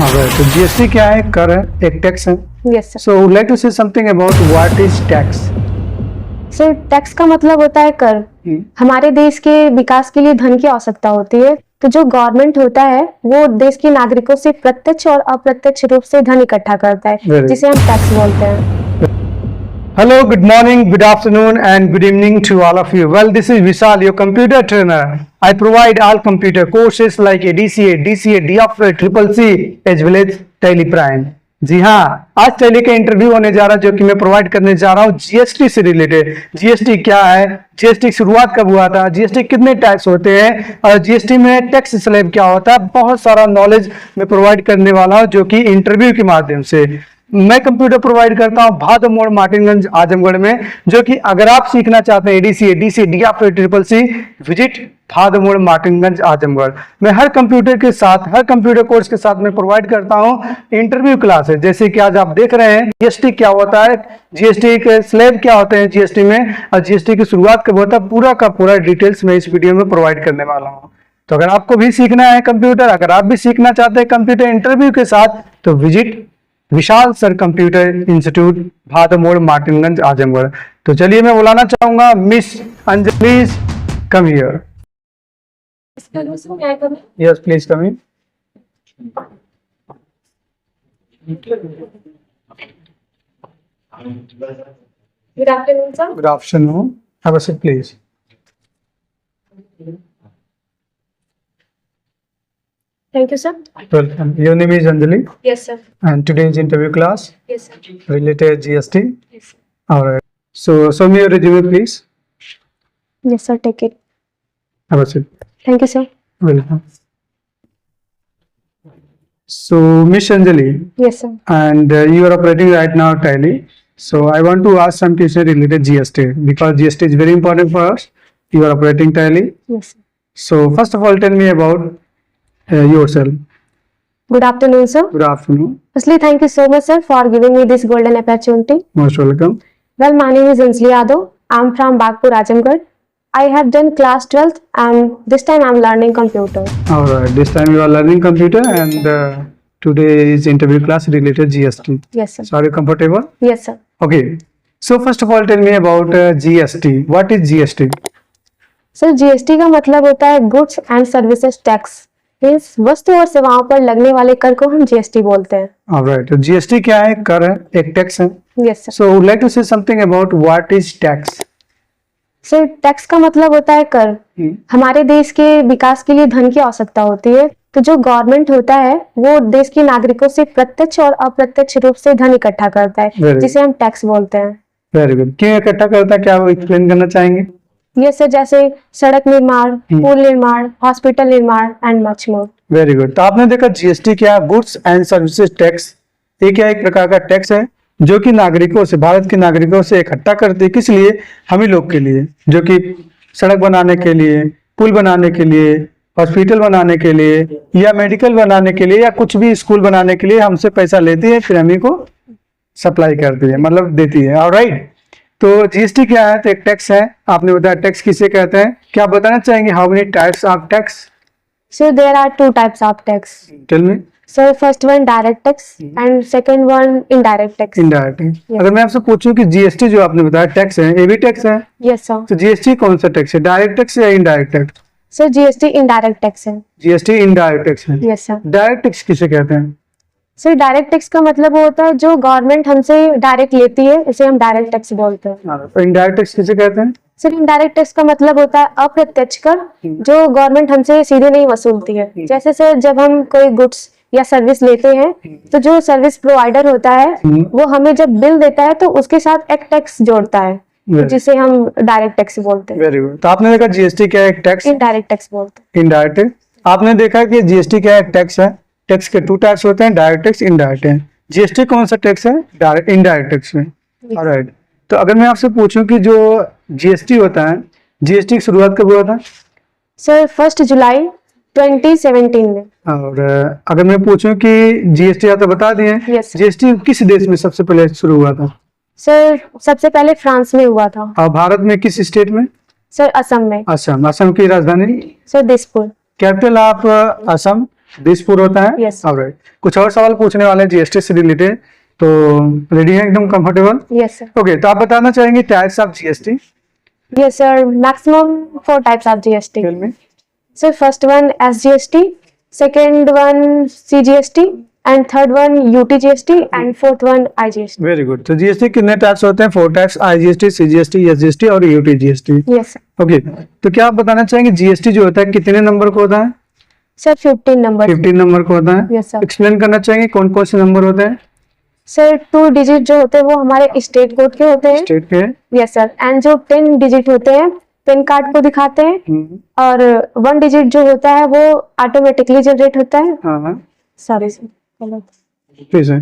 Alright, तो GST क्या है? कर है, एक टैक्स है. Yes sir. So would like to say something about what is tax? Sir tax का मतलब होता है कर. हमारे देश के विकास के लिए धन की आवश्यकता होती है, तो जो गवर्नमेंट होता है वो देश के नागरिकों से प्रत्यक्ष और अप्रत्यक्ष रूप से धन इकट्ठा करता है, जिसे हम टैक्स बोलते हैं. Hello, good morning, good afternoon, and good evening to all of you. Well, this is Vishal, your computer trainer. I provide all computer courses like ADCA, DCA, DFA, CCC, as well as Tally Prime. जी हाँ, आज tally का interview होने जा रहा है जो कि मैं प्रोवाइड करने जा रहा हूँ जीएसटी से रिलेटेड. जीएसटी क्या है, जीएसटी की शुरुआत कब हुआ था, जीएसटी कितने टैक्स होते हैं और जीएसटी में टैक्स स्लैब क्या होता है, बहुत सारा नॉलेज मैं प्रोवाइड करने वाला हूँ जो कि इंटरव्यू के माध्यम से. मैं कंप्यूटर प्रोवाइड करता हूं भादो मोड़ मार्टिनगंज आजमगढ़ में, जो कि अगर आप सीखना चाहते हैं ADC ADC DFA triple C, visit Bhado Mod Martinganj Azamgarh. मैं हर कंप्यूटर के साथ, हर कंप्यूटर कोर्स के साथ मैं प्रोवाइड करता हूं इंटरव्यू क्लासेस. जैसे कि आज आप देख रहे हैं जीएसटी क्या होता है, जीएसटी के स्लैब क्या होते हैं जीएसटी में, और जीएसटी की शुरुआत कब होता है, पूरा का पूरा डिटेल्स मैं इस वीडियो में प्रोवाइड करने वाला हूँ. तो अगर आपको भी सीखना है कंप्यूटर, अगर आप भी सीखना चाहते हैं कंप्यूटर इंटरव्यू के साथ, तो विजिट विशाल सर कंप्यूटर इंस्टीट्यूट भादो मोड़ मार्टिनगंज आजमगढ़. तो चलिए मैं बुलाना चाहूंगा miss Anjali, come here. Yes please come in. Good afternoon sir. Good afternoon, have a seat please. Thank you sir. Welcome. Your name is Anjali Yes sir. and today's interview class Yes sir. related GST. Yes sir. All right. So show me your resume please. Yes sir, take it. Have a seat. Thank you sir. Welcome. So Miss Anjali, Yes sir. and you are operating right now Tally. So I want to ask some question related GST because GST is very important for us. You are operating Tally. Yes sir. So first of all, tell me about yourself. Good afternoon sir. Good afternoon. Firstly, thank you so much sir for giving me this golden opportunity. Most welcome. Well, my name is Anjali Yadav. I'm from Bagpur, Azamgarh. I have done class 12th and this time I'm learning computer. All right. This time you are learning computer and today is interview class related GST. Yes sir. So are you comfortable? Yes sir. Okay. So first of all, tell me about GST. What is GST? Sir GST का मतलब होता है goods and services tax. Means वस्तु और सेवाओं पर लगने वाले कर को हम जीएसटी बोलते हैं. All right. तो GST क्या है? कर है, एक टैक्स है. Yes sir. So would like to say something about what is tax? Sir tax का मतलब होता है कर. हमारे देश के विकास के लिए धन की आवश्यकता होती है, तो जो गवर्नमेंट होता है वो देश के नागरिकों से प्रत्यक्ष और अप्रत्यक्ष रूप से धन इकट्ठा करता है, जिसे हम टैक्स बोलते हैं. Very good. क्यों इकट्ठा करता है, क्या वो एक्सप्लेन करना चाहेंगे? ये सर जैसे सड़क निर्माण, पुल निर्माण, हॉस्पिटल निर्माण and much more. Very good. तो आपने देखा जीएसटी क्या है, गुड्स एंड सर्विसेज टैक्स. ये क्या एक प्रकार का टैक्स है जो कि नागरिकों से, भारत के नागरिकों से इकट्ठा करते हैं. किस लिए? हम ही लोग के लिए, जो कि सड़क बनाने के लिए, पुल बनाने के लिए, हॉस्पिटल बनाने के लिए, या मेडिकल बनाने के लिए, या कुछ भी स्कूल बनाने के लिए हमसे पैसा लेती है, फिर हम ही को सप्लाई करती है, मतलब देती है. ऑलराइट. तो जीएसटी क्या है? तो एक टैक्स है. आपने बताया टैक्स किसे कहते हैं, क्या आप बताना चाहेंगे? How many types of tax? So there are two types of tax. Tell me. Sir first one direct tax and second one indirect tax. Indirect. अगर मैं आपसे पूछूं कि जीएसटी जो आपने बताया टैक्स है, ये भी टैक्स है? Yes sir. तो जीएसटी कौन सा टैक्स है, डायरेक्ट टैक्स या indirect tax? Sir GST indirect tax है. जीएसटी इनडायरेक्ट टैक्स है. Yes sir. डायरेक्ट टैक्स किसे कहते हैं? सर डायरेक्ट टैक्स का मतलब वो होता है जो गवर्नमेंट हमसे डायरेक्ट लेती है, इसे हम डायरेक्ट टैक्स बोलते हैं. तो इनडायरेक्ट टैक्स किसे कहते हैं? सर इनडायरेक्ट टैक्स का मतलब होता है अप्रत्यक्ष कर, जो गवर्नमेंट हमसे सीधे नहीं वसूलती है. जैसे सर जब हम कोई गुड्स या सर्विस लेते हैं, तो जो सर्विस प्रोवाइडर होता है वो हमें जब बिल देता है तो उसके साथ एक टैक्स जोड़ता है, जिसे हम डायरेक्ट टैक्स बोलते हैं. Very good. तो आपने देखा जीएसटी क्या है, एक टैक्स. इनडायरेक्ट टैक्स बोलते हैं. Indirect tax. आपने देखा कि जीएसटी क्या है, एक टैक्स है. टैक्स के टू टाइप्स होते हैं, डायरेक्ट टैक्स, इनडायरेक्ट है. जीएसटी कौन सा टैक्स है? डायरेक्ट, इनडायरेक्ट टैक्स में. ऑलराइट. तो अगर मैं आपसे पूछूं कि जो जीएसटी होता है, जीएसटी की शुरुआत कब हुआ था? सर 1 जुलाई 2017 में. और अगर मैं पूछूं कि जीएसटी आता बता दिए. Yes, जीएसटी किस देश में सबसे पहले शुरू हुआ था? सर सबसे पहले फ्रांस में हुआ था. और भारत में किस स्टेट में? सर असम में. असम. असम की राजधानी? Sir Dispur. Capital of Assam Dispur होता है। Yes. ऑलराइट, कुछ और सवाल पूछने वाले हैं जीएसटी से रिलेटेड, तो रेडी है एकदम कंफर्टेबल? Yes, sir. ओके, तो आप बताना चाहेंगे types of GST? Yes, sir. Maximum 4 types of GST. Tell me. So first one SGST, second one CGST, and third one UTGST, and fourth one IGST. Very good. तो GST कितने types होते हैं? 4 types, IGST, CGST, SGST और UTGST. Yes, sir. Okay, तो क्या आप बताना चाहेंगे जीएसटी जो होता है कितने नंबर को होता है? Sir 15 number. 15 नंबर को होता है। Yes, sir. एक्सप्लेन करना चाहेंगे कौन कौन से नंबर होते हैं? Sir 2 digit जो होते हैं वो हमारे स्टेट कोड के होते हैं। स्टेट के? Yes, sir. And जो 10 digit होते हैं पेन कार्ड को दिखाते हैं, और 1 डिजिट जो होता है वो ऑटोमेटिकली जनरेट होता है। हाँ, सॉरी सर, प्लीज है।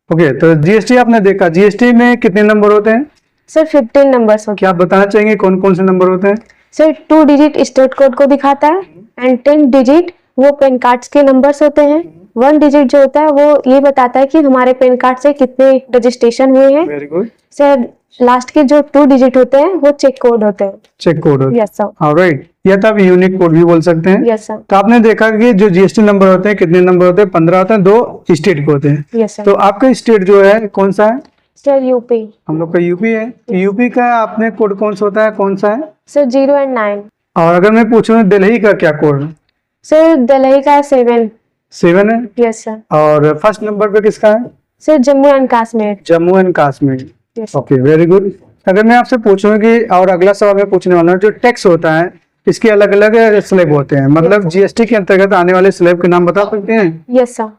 ओके, तो जीएसटी आपने देखा, जीएसटी में कितने नंबर होते हैं? सर 15 नंबर्स होते क्या आप बताना चाहेंगे कौन कौन से नंबर होते हैं? हैं। सर 2 डिजिट स्टेट कोड को दिखाता है, एंड 10 डिजिट वो पेन कार्ड्स के नंबर्स होते हैं। 1 डिजिट जो होता है वो ये बताता है कि हमारे पेन कार्ड से कितने रजिस्ट्रेशन हुए हैं। Very good. सर लास्ट के जो 2 डिजिट होते हैं वो चेक कोड होते हैं। चेक कोड होता है। Yes sir. ऑलराइट, या तो आप यूनिक कोड भी बोल सकते हैं। Yes sir. तो आपने देखा कि जो जीएसटी नंबर होते हैं कितने नंबर होते हैं? 15 होते हैं, 2 स्टेट के होते हैं। Yes sir. तो आपका स्टेट जो है कौन सा है? Sir UP. हम लोग का यूपी है। तो यूपी का आपने कोड कौन सा होता है, कौन सा है? Sir 0 and 9। और अगर मैं पूछूं दिल्ली का क्या कोड है? सर दिल्ली का 7। 7 है। Yes sir. और फर्स्ट नंबर पे किसका है? Sir Jammu and Kashmir. Jammu and Kashmir. Yes. Okay, very good. अगर मैं आपसे पूछूं कि, और अगला सवाल मैं पूछने वाला हूँ, जो टैक्स होता है इसके अलग अलग स्लैब होते हैं, मतलब जीएसटी के अंतर्गत आने वाले स्लैब के नाम बता सकते हैं? Yes sir.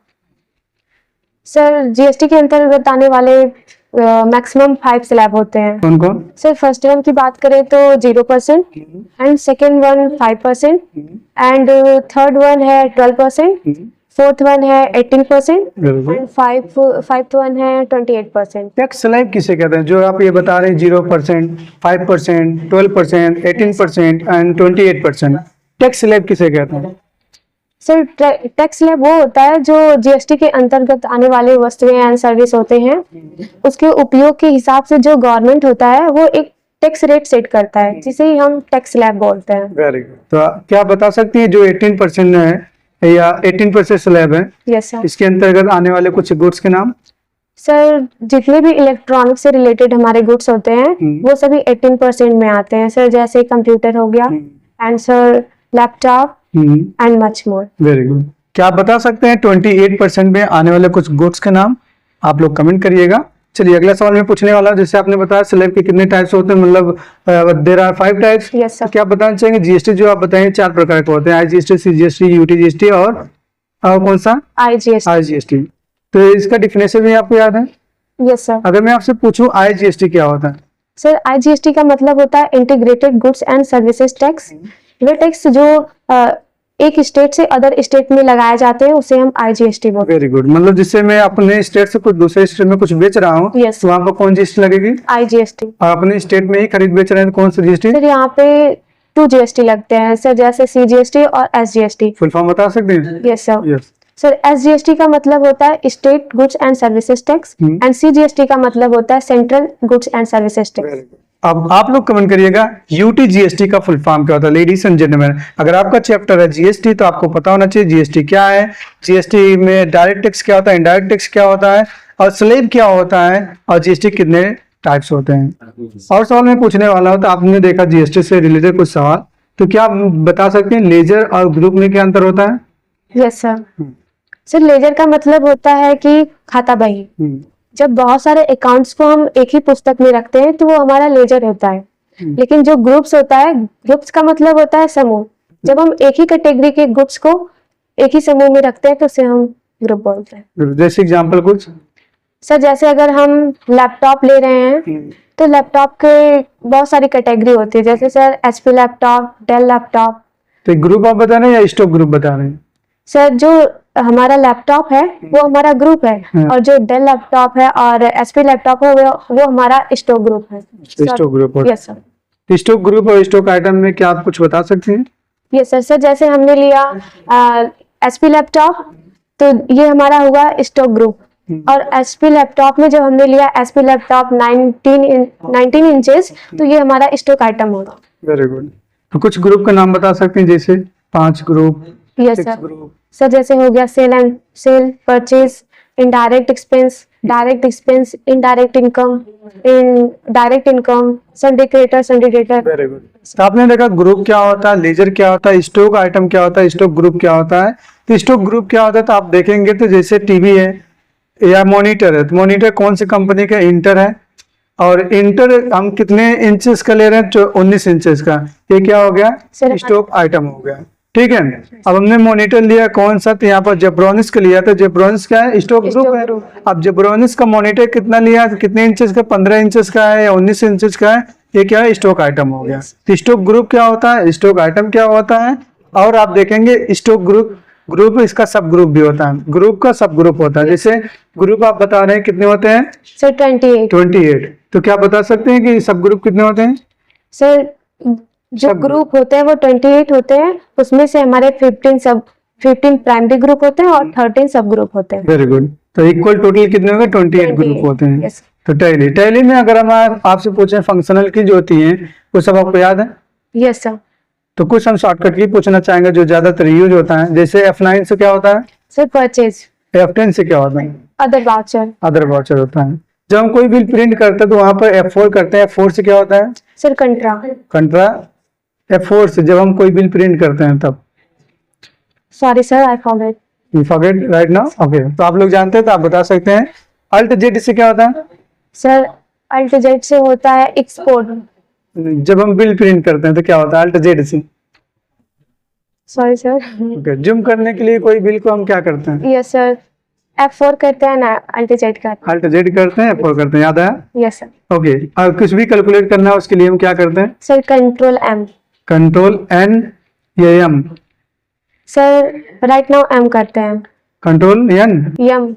सर जीएसटी के अंतर्गत आने वाले मैक्सिमम 5 स्लैब होते हैं। कौन कौन? सर फर्स्ट वन की बात करें तो 0%, and second one 5%, and third one है 12%, फोर्थ वन है 18%, very good. And fifth one है 28%। टैक्स स्लैब किसे कहते हैं? जो आप ये बता रहे हैं 0%, 5%, 12%, 18% एंड 28%, टैक्स स्लैब किसे कहते हैं? सर टैक्स स्लैब वो होता है जो जीएसटी के अंतर्गत आने वाले वस्तुएं एंड सर्विस होते हैं, उसके उपयोग के हिसाब से जो गवर्नमेंट होता है वो एक टैक्स रेट सेट करता है, जिसे ही हम टैक्स स्लैब बोलते हैं। Very good. तो क्या आप बता सकती हैं जो 18% है या 18% स्लैब है, यस सर। इसके अंतर्गत आने वाले कुछ गुड्स के नाम? सर जितने भी इलेक्ट्रॉनिक से रिलेटेड हमारे गुड्स होते हैं वो सभी 18% में आते हैं सर, जैसे कंप्यूटर हो गया, and sir laptop and much more. Very good. क्या आप बता सकते हैं 28% में आने वाले कुछ गुड्स के नाम? आप लोग कमेंट करिएगा। चलिए अगला सवाल मैं पूछने वाला हूं। जैसे आपने बताया स्लैब के कितने टाइप्स होते हैं, मतलब there are 5 types. Yes sir. क्या आप बताना चाहेंगे जीएसटी जो आप बताएं 4 प्रकार के होते हैं, आईजीएसटी, सीजीएसटी, यूटीजीएसटी और कौन सा? आईजीएसटी। आईजीएसटी। तो इसका डिफिनेशन भी आपको याद है? Yes sir. अगर मैं आपसे पूछूं आईजीएसटी क्या होता है? सर आईजीएसटी का मतलब होता है integrated goods and services tax. ये टैक्स जो एक स्टेट से अदर स्टेट में लगाए जाते हैं उसे हम आईजीएसटी बोलते हैं। Very good. मतलब जिससे मैं अपने स्टेट से कुछ दूसरे स्टेट में कुछ बेच रहा हूँ, Yes. तो वहाँ पर कौन जीएसटी लगेगी? आईजीएसटी। और अपने स्टेट में ही खरीद बेच रहे हैं तो कौन सा जीएसटी? सर यहाँ पे 2 जीएसटी लगते हैं सर, जैसे सीजीएसटी और एसजीएसटी। फुल फॉर्म बता सकते हैं? Yes sir. Yes. Sir SGST का मतलब होता है state goods and services tax, and CGST का मतलब होता है central goods and services tax. अब आप लोग कमेंट करिएगा यूटीजीएसटी का फुल फॉर्म क्या होता है। लेडीज एंड जेंटलमैन, अगर आपका चैप्टर है जीएसटी तो आपको पता होना चाहिए जीएसटी क्या है, जीएसटी में डायरेक्ट टैक्स क्या होता है, इनडायरेक्ट टैक्स क्या होता है, और स्लैब क्या होता है, और जीएसटी कितने टाइप्स होते हैं। और सवाल मैं पूछने वाला हूँ, तो आपने देखा जीएसटी से रिलेटेड कुछ सवाल, तो क्या आप बता सकते हैं लेजर और ग्रुप में क्या अंतर होता है? Yes sir. सर लेजर का मतलब होता है कि खाता बही। जब बहुत सारे अकाउंट्स को हम एक ही पुस्तक में रखते हैं तो वो हमारा लेजर होता है। लेकिन जो ग्रुप्स होता है, ग्रुप्स का मतलब होता है समूह। जब हम एक ही कैटेगरी के ग्रुप्स को एक ही समूह में रखते हैं तो उसे हम ग्रुप बोलते हैं। जैसे एग्जांपल कुछ? सर जैसे अगर हम लैपटॉप ले रहे हैं तो लैपटॉप के बहुत सारी कैटेगरी होती है, जैसे sir HP laptop, Dell laptop. तो ग्रुप आप बता रहे हैं या स्टॉक ग्रुप बता रहे हैं? सर जो हमारा लैपटॉप है वो हमारा ग्रुप है, और जो डेल लैपटॉप है और एचपी लैपटॉप है वो हमारा स्टॉक ग्रुप है। Stock group. Yes sir. Stock group और स्टॉक आइटम में क्या आप कुछ बता सकते हैं? Yes sir. सर जैसे हमने लिया एचपी लैपटॉप तो ये हमारा हुआ स्टॉक ग्रुप, और एचपी लैपटॉप में जब हमने लिया एचपी लैपटॉप 19 इंचेस तो ये हमारा स्टॉक आइटम होगा। Very good. तो कुछ ग्रुप का नाम बता सकते हैं, जैसे 5 group, yes Six sir. group. Sir जैसे हो गया cell purchase, indirect expense, direct expense, indirect income, direct income, Sunday creditor, Sunday debtor. Very good. तो आपने देखा ग्रुप क्या होता है, लेजर क्या होता है, स्टॉक आइटम क्या होता है, स्टॉक ग्रुप क्या होता है। तो स्टॉक ग्रुप क्या होता है तो आप देखेंगे तो जैसे टीवी है या मॉनिटर है, तो मॉनिटर कौन सी कंपनी का, इंटर है। और इंटर हम कितने इंचेस का ले रहे हैं, 19 इंचेस का। ये क्या हो गया, सर, स्टॉक आइटम हो गया। ठीक है, अब हमने मॉनिटर लिया कौन सा, तो यहाँ पर जेब्रोनिक्स का लिया, तो जेब्रोनिक्स क्या है, स्टॉक ग्रुप है। अब जेब्रोनिक्स का मॉनिटर कितना लिया, तो कितने इंचेस का, 15 इंचेस का है या 19 इंचेस का है, ये क्या है, स्टॉक आइटम हो गया। तो स्टॉक ग्रुप क्या होता है, स्टॉक आइटम क्या होता है। और आप देखेंगे स्टॉक ग्रुप इसका सब ग्रुप भी होता है, ग्रुप का सब ग्रुप होता है। जैसे ग्रुप आप बता रहे हैं कितने होते हैं, सर 28। 28। तो क्या बता सकते हैं कि सब ग्रुप कितने होते हैं। सर जो सब ग्रुप होते हैं वो 28 होते हैं, उसमें से हमारे 15 प्राइमरी ग्रुप होते हैं और 13 सब ग्रुप होते हैं। Very good. तो इक्वल टोटल कितने होंगे, 28 ग्रुप होते हैं। Yes. तो टैली में अगर हम आपसे पूछें फंक्शनल की जो होती हैं वो सब आपको याद है। Yes sir. तो कुछ हम शॉर्टकट की पूछना चाहेंगे जो ज्यादातर यूज होता है। जैसे F9 से क्या होता है, सर परचेज, F10 से क्या होता है, अदर वाउचर, अदर वाउचर होता है। जब हम कोई बिल प्रिंट करते हैं तो वहां पर F4 करते हैं, F4 से क्या होता है, सर कंट्रा, कंट्रा। F4 से जब हम कोई बिल प्रिंट करते हैं तब, sorry sir I forget. You forget right now, okay. तो आप लोग जानते हैं तो आप बता सकते हैं। अल्ट जेड से क्या होता है, सर अल्ट जेड से होता है एक्सपोर्ट। जब हम बिल प्रिंट करते हैं तो क्या होता है, अल्ट जेड से। Sorry sir. ओके, जूम करने के लिए कोई बिल को हम क्या करते हैं, यस सर, F4 करते हैं ना, अल्ट जेड करते अल्ट जेड करते हैं, F4 करते हैं, याद आया। हैं। Yes sir. ओके, और कुछ भी कैलकुलेट करना है उसके लिए हम क्या करते हैं, sir control M। Control N या M, sir right now M करते हैं। Control N, M।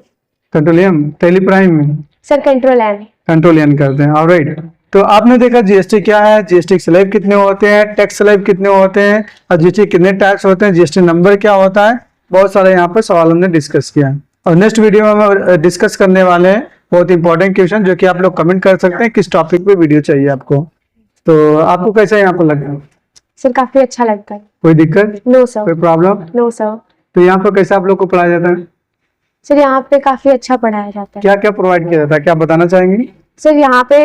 Control M. Tally Prime में sir control N। Control N करते हैं। ऑलराइट, तो आपने देखा जीएसटी क्या है, जीएसटी स्लैब कितने होते हैं, टैक्स स्लैब कितने होते हैं, और जीएसटी कितने टैक्स होते हैं, जीएसटी नंबर क्या होता है। बहुत सारे यहाँ पर सवाल हमने डिस्कस किया है। और नेक्स्ट वीडियो में हम डिस्कस करने वाले हैं बहुत इंपॉर्टेंट क्वेश्चन, जो कि आप लोग कमेंट कर सकते हैं किस टॉपिक पे वीडियो चाहिए आपको। तो आपको कैसा यहाँ पर लगा, सर काफी अच्छा लगता है। कोई दिक्कत, नो कोई सर। प्रॉब्लम। No sir. तो यहाँ पर कैसे आप लोग को पढ़ाया जाता है, सर यहाँ पे काफी अच्छा पढ़ाया जाता है। क्या क्या प्रोवाइड किया जाता है, क्या बताना चाहेंगे। सर यहाँ पे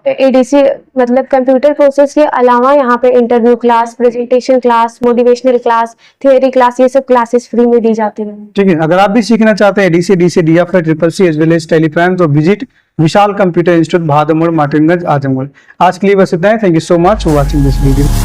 एडीसी मतलब कंप्यूटर कोर्सेज के अलावा यहाँ पे interview class, presentation class, motivational class, theory class, ये सब क्लासेस फ्री में दी जाती हैं। ठीक है, अगर आप भी सीखना चाहते हैं ADC, DC, DFA, triple C as well as Tally Prime, तो visit Vishal computer institute, Bahadur Mod, Martinganj, Azamgarh. आज के लिए बस इतना है। Thank you so much for watching this video.